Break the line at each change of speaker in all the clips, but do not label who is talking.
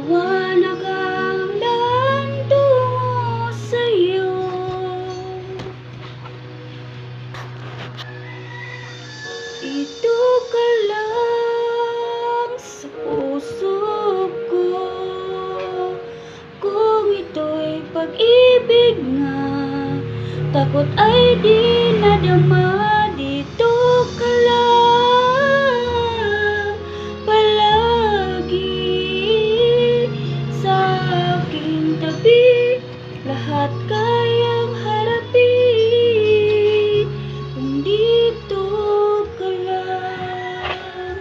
Maliwanag ang daan tungo sa'yo. Dito ka lang sa puso ko. Kung ito'y pag-ibig nga, takot ay di nadama. Dito ka lang palagi sa aking tabi. Lahat kayang harapin kung dito ka lang.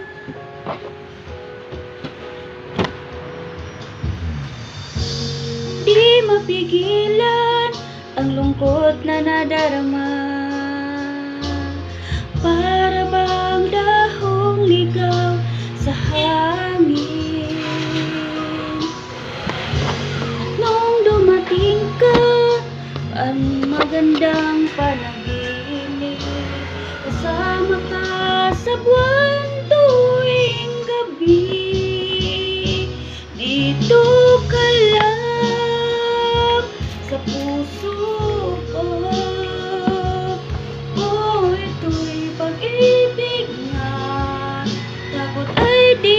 Di mapigilan ang lungkot na nadarama. Para bang dahong ligaw sa hangin. Nung dumating ka, ang magandang panaginip. Kasama ka sa buwan tuwing gabi. Dito ka lang sa puso ko. Oh, ito'y pag-ibig nga, takot ay di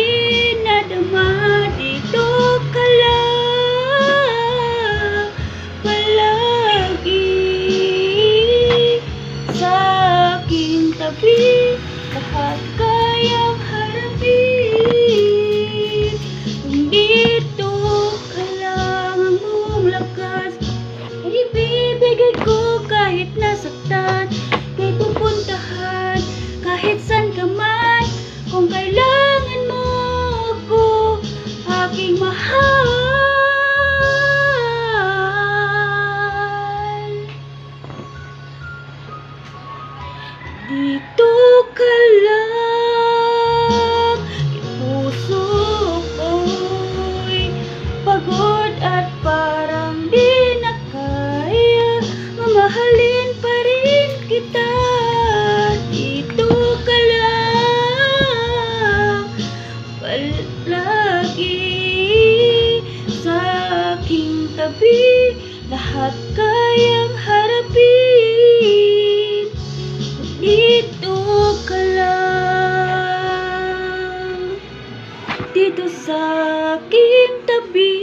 nadama. Dito ka lang palagi sa aking tabi. Lahat kayang harapin kung dito ka lang. Ang buong lakas ay ibibigay ko kahit nasaktan. May pupuntahan kahit saan ka man. Kung kailangan mo ako, aking mahal. Dito ka lang, puso ko'y pagod at parang di na kaya. Mamahalin pa rin kita. Dito ka lang palagi sa aking tabi. Lahat kayang harapin. Dito ka lang, dito sa aking tabi.